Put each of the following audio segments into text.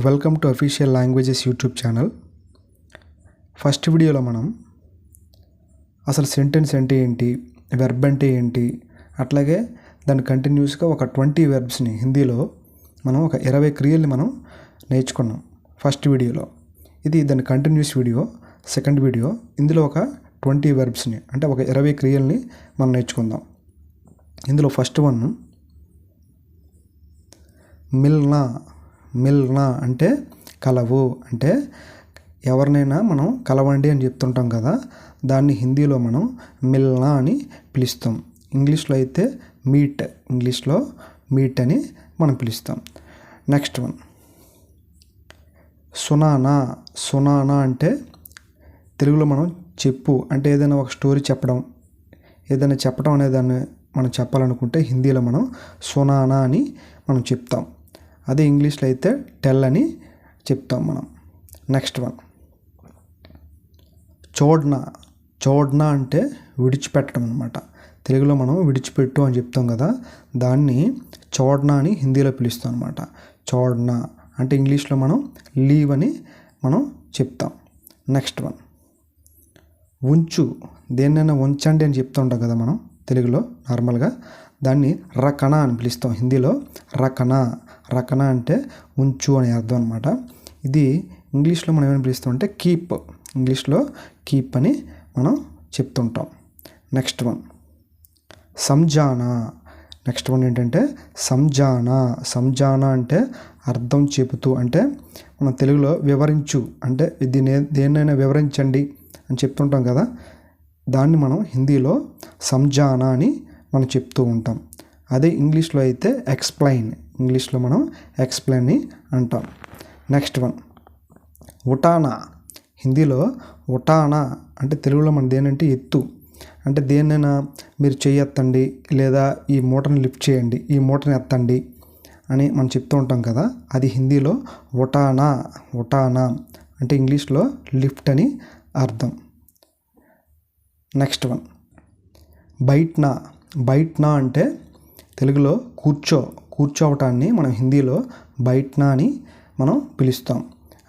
Welcome to official languages YouTube channel. First వీడియోలో మనం అసలు సెంటెన్స్ అంటే ఏంటి, వెర్బ్ అంటే ఏంటి, అట్లాగే దాన్ని కంటిన్యూస్గా ఒక 20 వెర్బ్స్ని హిందీలో మనం ఒక 20 క్రియల్ని మనం నేర్చుకున్నాం ఫస్ట్ వీడియోలో. ఇది దాని కంటిన్యూస్ వీడియో. సెకండ్ వీడియో ఇందులో ఒక 20 వెర్బ్స్ని అంటే ఒక 20 క్రియల్ని మనం నేర్చుకుందాం. ఇందులో ఫస్ట్ వన్ మిల్నా. మిల్నా అంటే కలవు, అంటే ఎవరినైనా మనం కలవండి అని చెప్తుంటాం కదా, దాన్ని హిందీలో మనం మిల్నా అని పిలుస్తాం. ఇంగ్లీష్లో అయితే మీట్, ఇంగ్లీష్లో మీట్ అని మనం పిలుస్తాం. Next one సునానా. సునానా అంటే తెలుగులో మనం చెప్పు, అంటే ఏదైనా ఒక స్టోరీ చెప్పడం, ఏదైనా చెప్పడం అనే దాన్ని మనం చెప్పాలనుకుంటే హిందీలో మనం సునానా అని మనం చెప్తాం. అదే ఇంగ్లీష్లో అయితే టెల్ అని చెప్తాం మనం. Next one చోడ్నా. చోడ్నా అంటే విడిచిపెట్టడం అనమాట. తెలుగులో మనం విడిచిపెట్టు అని చెప్తాం కదా, దాన్ని చోడ్నా అని హిందీలో పిలుస్తాం అనమాట. చోడ్నా అంటే ఇంగ్లీష్లో మనం లీవ్ అని మనం చెప్తాం. నెక్స్ట్ వన్ ఉంచు. దేన్నైనా ఉంచండి అని చెప్తూ ఉంటాం కదా మనం తెలుగులో నార్మల్గా, దాన్ని రకణ అని పిలుస్తాం హిందీలో. రకణ. రకణ అంటే ఉంచు అని అర్థం అనమాట. ఇది ఇంగ్లీష్లో మనం ఏమైనా పిలుస్తాం అంటే కీప్, ఇంగ్లీష్లో కీప్ అని మనం చెప్తుంటాం. నెక్స్ట్ వన్ సంజానా. నెక్స్ట్ వన్ ఏంటంటే సంజానా. సంజానా అంటే అర్థం చెబుతూ, అంటే మనం తెలుగులో వివరించు, అంటే దేన్నైనా వివరించండి అని చెప్తుంటాం కదా, దాన్ని మనం హిందీలో సంజానా అని మనం చెప్తూ ఉంటాం. అదే ఇంగ్లీష్లో అయితే ఎక్స్ప్లెయిన్, ఇంగ్లీష్లో మనం ఎక్స్ప్లెయిన్ అని అంటాం. నెక్స్ట్ వన్ ఉటానా. హిందీలో ఉటానా అంటే తెలుగులో మన దేనంటే ఎత్తు, అంటే దేన్నైనా మీరు చెయ్యెత్తండి, లేదా ఈ మూటని లిఫ్ట్ చేయండి, ఈ మూటని ఎత్తండి అని మనం చెప్తూ ఉంటాం కదా, అది హిందీలో ఉటానా. ఉటానా అంటే ఇంగ్లీష్లో లిఫ్ట్ అని అర్థం. Next one బైట్నా. బైట్నా అంటే తెలుగులో కూర్చోవటాన్ని మనం హిందీలో బైట్నా అని మనం పిలుస్తాం.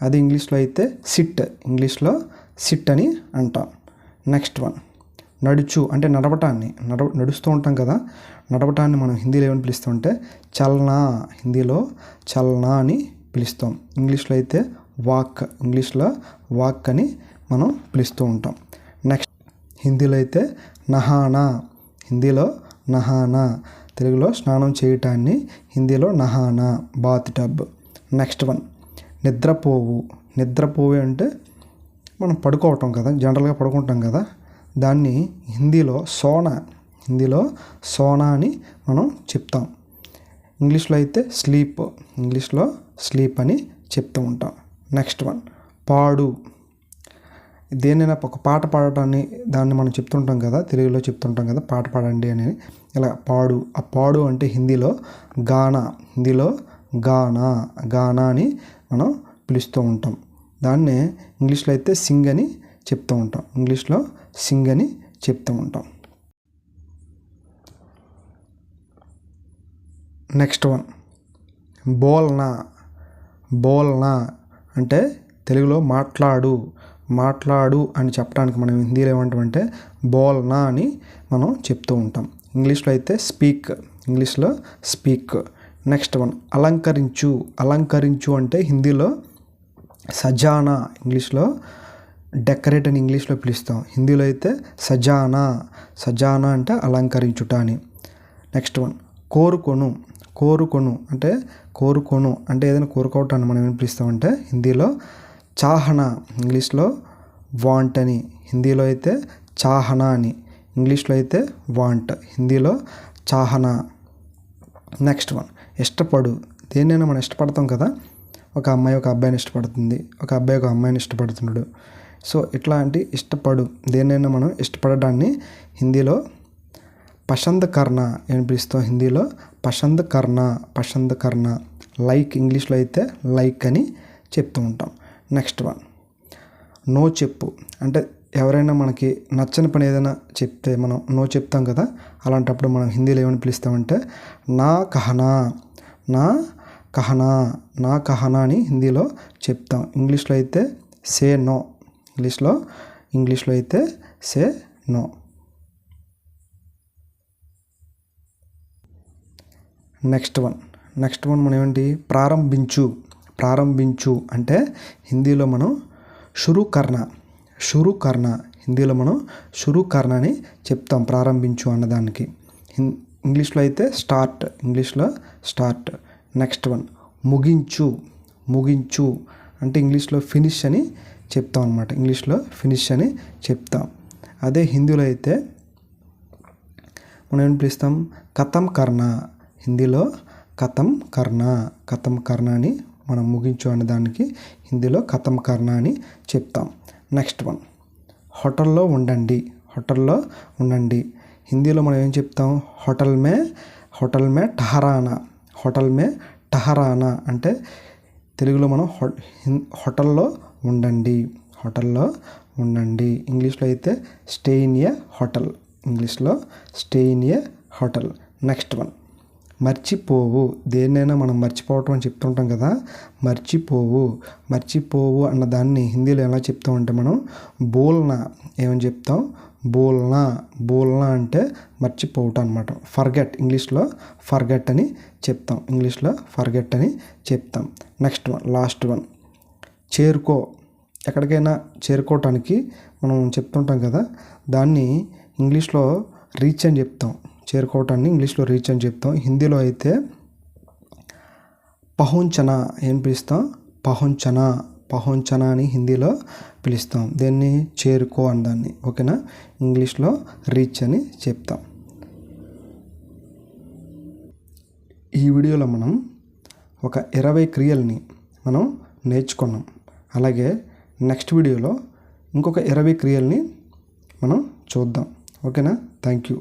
అది ఇంగ్లీష్లో అయితే సిట్, ఇంగ్లీష్లో సిట్ అని అంటాం. నెక్స్ట్ వన్ నడుచు అంటే నడవటాన్ని, నడుస్తూ ఉంటాం కదా, నడవటాన్ని మనం హిందీలో ఏమని పిలుస్తాం అంటే చల్నా, హిందీలో చల్నా అని పిలుస్తాం. ఇంగ్లీష్లో అయితే వాక్, ఇంగ్లీష్లో వాక్ అని మనం పిలుస్తూ ఉంటాం. నెక్స్ట్ హిందీలో అయితే నహానా, హిందీలో నహానా, తెలుగులో స్నానం చేయటాన్ని హిందీలో నహానా, బాత్ టబ్. నెక్స్ట్ వన్ నిద్రపోవు. నిద్రపోవు అంటే మనం పడుకోవటం కదా, జనరల్గా పడుకుంటాం కదా, దాన్ని హిందీలో సోనా, హిందీలో సోనా అని మనం చెప్తాం. ఇంగ్లీష్లో అయితే స్లీప్, ఇంగ్లీష్లో స్లీప్ అని చెప్తూ ఉంటాం. నెక్స్ట్ వన్ పాడు. దేనైనా ఒక పాట పాడటాన్ని దాన్ని మనం చెప్తుంటాం కదా, తెలుగులో చెప్తుంటాం కదా, పాట పాడండి అని, ఇలా పాడు. ఆ పాడు అంటే హిందీలో గానా, హిందీలో గానా, గానా అని మనం పిలుస్తూ ఉంటాం. దాన్నే ఇంగ్లీష్లో అయితే సింగ్ అని చెప్తూ ఉంటాం, ఇంగ్లీష్లో సింగ్ అని చెప్తూ ఉంటాం. Next one బోల్నా. బోల్నా అంటే తెలుగులో మాట్లాడు, మాట్లాడు అని చెప్పడానికి మనం హిందీలో ఏమంటామంటే బోల్నా అని మనం చెప్తూ ఉంటాం. ఇంగ్లీష్లో అయితే స్పీక్, ఇంగ్లీష్లో స్పీక్. నెక్స్ట్ వన్ అలంకరించు. అలంకరించు అంటే హిందీలో సజానా, ఇంగ్లీష్లో డెకరేట్ అని ఇంగ్లీష్లో పిలుస్తాం, హిందీలో అయితే సజానా. సజానా అంటే అలంకరించుట అని. Next one కోరుకొను. కోరుకొను అంటే కోరుకొను అంటే ఏదైనా కోరుకోవటాన్ని మనం ఏం పిలుస్తామంటే హిందీలో చాహనా, ఇంగ్లీష్లో వాంట్ అని, హిందీలో అయితే చాహనా అని, ఇంగ్లీష్లో అయితే వాంట్, హిందీలో చాహనా. Next one ఇష్టపడు. దేన్నైనా మనం ఇష్టపడతాం కదా, ఒక అమ్మాయి ఒక అబ్బాయిని ఇష్టపడుతుంది, ఒక అబ్బాయి ఒక అమ్మాయిని ఇష్టపడుతున్నాడు, సో ఇట్లాంటి ఇష్టపడు, దేన్నైనా మనం ఇష్టపడడాన్ని హిందీలో పసంద్ కర్నా అని పిలుస్తాం, హిందీలో పసంద్ కర్నా, పసంద్ కర్నా. లైక్, ఇంగ్లీష్లో అయితే లైక్ అని చెప్తూ ఉంటాం. నెక్స్ట్ వన్ నో చెప్పు. అంటే ఎవరైనా మనకి నచ్చని పని ఏదైనా చెప్తే మనం నో చెప్తాం కదా, అలాంటప్పుడు మనం హిందీలో ఏమని పిలుస్తామంటే నా కహనా, నా కహనా, నా కహనా అని హిందీలో చెప్తాం. ఇంగ్లీష్లో అయితే సే నో. ఇంగ్లీష్లో అయితే సే నో. నెక్స్ట్ వన్ మనం ఏంటి, ప్రారంభించు అంటే హిందీలో మనం షురూ కర్నా హిందీలో మనం షురూ కర్నా అని చెప్తాం ప్రారంభించు అన్నదానికి. ఇంగ్లీష్లో అయితే స్టార్ట్. నెక్స్ట్ వన్ ముగించు అంటే ఇంగ్లీష్లో ఫినిష్ అని చెప్తాం అనమాట. అదే హిందీలో అయితే మనం ఏం పిలుస్తాం, ఖతం కర్నా. హిందీలో ఖతం కర్నా అని మనం ముగించు అనే దానికి హిందీలో ఖతం కర్నా అని చెప్తాం. నెక్స్ట్ వన్, హోటల్లో ఉండండి. హిందీలో మనం ఏం చెప్తాం, హోటల్ మే టహరానా అంటే తెలుగులో మనం హోటల్లో ఉండండి. ఇంగ్లీష్లో అయితే stay in a hotel. Next one, మర్చిపోవు. దేన్నైనా మనం మర్చిపోవటం అని చెప్తుంటాం కదా, మర్చిపోవు అన్న దాన్ని హిందీలో ఎలా చెప్తామంటే మనం బోల్నా. ఏమని చెప్తాం, బోల్నా అంటే మర్చిపోవటం అనమాట. ఫర్గెట్, ఇంగ్లీష్లో ఫర్గెట్ అని చెప్తాం. నెక్స్ట్ వన్, లాస్ట్ వన్, చేరుకో. ఎక్కడికైనా చేరుకోవటానికి మనం చెప్తుంటాం కదా, దాన్ని ఇంగ్లీష్లో రీచ్ అని చెప్తాం. చేరుకోవటాన్ని ఇంగ్లీష్లో రీచ్ అని చెప్తాం. హిందీలో అయితే పహుంచనా ఏం పిలుస్తాం, పహుంచనా అని హిందీలో పిలుస్తాం. దీన్ని చేరుకో అన్నదాన్ని. ఓకేనా, ఇంగ్లీష్లో రీచ్ అని చెప్తాం. ఈ వీడియోలో మనం ఒక 20 క్రియల్ని మనం నేర్చుకున్నాం. అలాగే నెక్స్ట్ వీడియోలో ఇంకొక 20 క్రియల్ని మనం చూద్దాం. ఓకేనా, థ్యాంక్ యూ.